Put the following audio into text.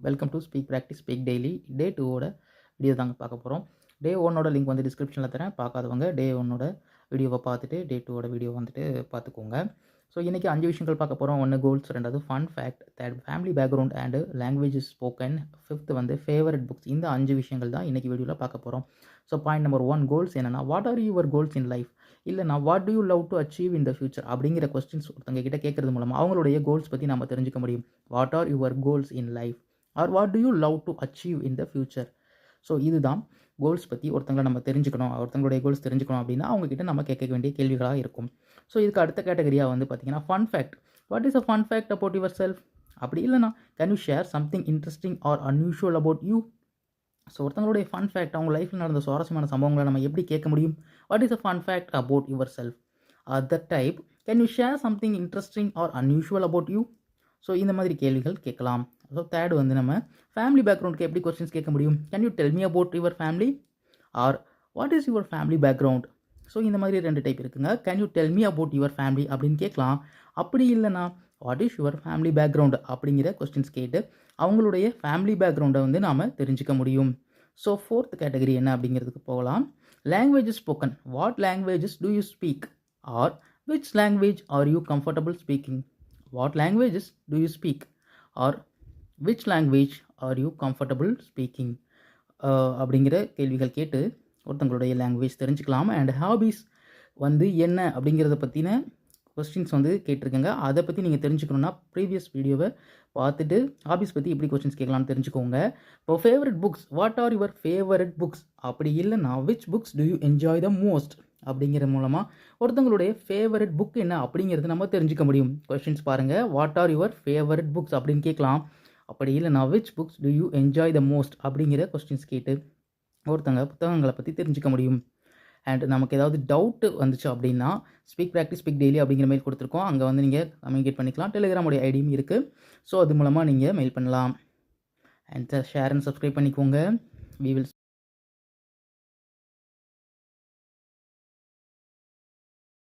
Welcome to speak practice speak daily. Day 2ஓட வீடியோ தாங்க பார்க்க போகிறோம். டே 1ஓட லிங்க் வந்து டிஸ்கிரிப்ஷனில் தரேன். பார்க்காதவங்க டே 1ஓட வீடியோவை பார்த்துட்டு டே 2ஓட வீடியோ வந்துட்டு பார்த்துக்கோங்க. ஸோ இன்றைக்கி 5 விஷயங்கள் பார்க்க போகிறோம். 1 goals, 2 fun fact, 3 family background and languages spoken, 5th வந்து ஃபேவரட் புக்ஸ். இந்த 5 விஷயங்கள் தான் இன்றைக்கி வீடியோவில் பார்க்க போகிறோம். ஸோ பாயிண்ட் நம்பர் 1 கோல்ஸ் என்னென்னா, what are your goals in life? இல்லைனா what do you love to achieve in the future அப்படிங்கிற கொஸ்டின்ஸ் ஒருத்தங்க கிட்ட கேட்கறது மூலமாக அவங்களுடைய கோல்ஸ் பற்றி நம்ம தெரிஞ்சுக்க முடியும். What are your goals in life or what do you love to achieve in the future? So இதுதான் கோல்ஸ் பற்றி ஒருத்தங்களை நம்ம தெரிஞ்சுக்கணும், ஒருத்தங்களுடைய கோல்ஸ் தெரிஞ்சுக்கணும் அப்படின்னா அவங்ககிட்ட நம்ம கேட்க வேண்டிய கேள்விகளாக இருக்கும். ஸோ இதுக்கு அடுத்த கேட்டகரியாக வந்து பார்த்தீங்கன்னா fun fact. What is a fun fact about yourself? அப்படி இல்லைனா can you share something interesting or unusual about you? So ஒருத்தங்களுடைய ஃபன் ஃபேக்ட், அவங்க லைஃப்பில் நடந்த சுவாரஸ்யமான சம்பவங்களை நம்ம எப்படி கேட்க முடியும்? What is a fun fact about yourself? Other type, can you share something interesting or unusual about you? So இந்த மாதிரி கேள்விகள் கேட்கலாம். ஸோ தேர்ட் வந்து நம்ம ஃபேமிலி பேக்ரவுண்டுக்கு எப்படி கொஸ்டின்ஸ் கேட்க முடியும்? Can you tell me about your family or what is your family background? So இந்த மாதிரி 2 டைப் இருக்குங்க. Can you tell me about your family அப்படின்னு கேட்கலாம். அப்படி இல்லைனா what is your family background அப்படிங்கிற கொஸ்டின்ஸ் கேட்டு அவங்களுடைய ஃபேமிலி பேக்ரவுண்டை வந்து நாம் தெரிஞ்சுக்க முடியும். ஸோ 4th கேட்டகரி என்ன அப்படிங்கிறதுக்கு போகலாம். Languages spoken. What languages do you speak or which language are you comfortable speaking? What languages do you speak or which language are you comfortable speaking அப்படிங்கிற கேள்விகள் கேட்டு ஒருத்தங்களுடைய லாங்குவேஜ் தெரிஞ்சுக்கலாம். அண்ட் ஹாபீஸ் வந்து என்ன அப்படிங்கிறத பற்றின கொஸ்டின்ஸ் வந்து கேட்டிருக்கேங்க. அதை பற்றி நீங்கள் தெரிஞ்சுக்கணுன்னா ப்ரீவியஸ் வீடியோவை பார்த்துட்டு ஹாபீஸ் பற்றி எப்படி கொஸ்டின்ஸ் கேட்கலாம்னு தெரிஞ்சுக்கோங்க. இப்போ favourite books, what are your favourite books? அப்படி இல்லைனா which books to you enjoy the most அப்படிங்கிற மூலமாக ஒருத்தங்களுடைய ஃபேவரட் புக் என்ன அப்படிங்கிறது நம்ம தெரிஞ்சுக்க முடியும். கொஸ்டின்ஸ் பாருங்கள். What are your favourite books அப்படின்னு கேட்கலாம். அப்படி இல்லைனா which books to you enjoy the most அப்படிங்கிற கொஸ்டின்ஸ் கேட்டு ஒருத்தங்க புத்தகங்களை பற்றி தெரிஞ்சுக்க முடியும். அண்ட் நமக்கு ஏதாவது டவுட்டு வந்துச்சு அப்படின்னா ஸ்பீக் ப்ராக்டிஸ் ஸ்பீக் டெய்லி அப்படிங்கிற மெயில் கொடுத்துருக்கோம். அங்கே வந்து நீங்கள் கம்யூனிகேட் பண்ணிக்கலாம். டெலிகிராமுடைய ஐடியும் இருக்குது. ஸோ அது மூலமாக நீங்கள் மெயில் பண்ணலாம். அண்ட் ஷேர் அண்ட் சப்ஸ்கிரைப் பண்ணிக்கோங்க. We will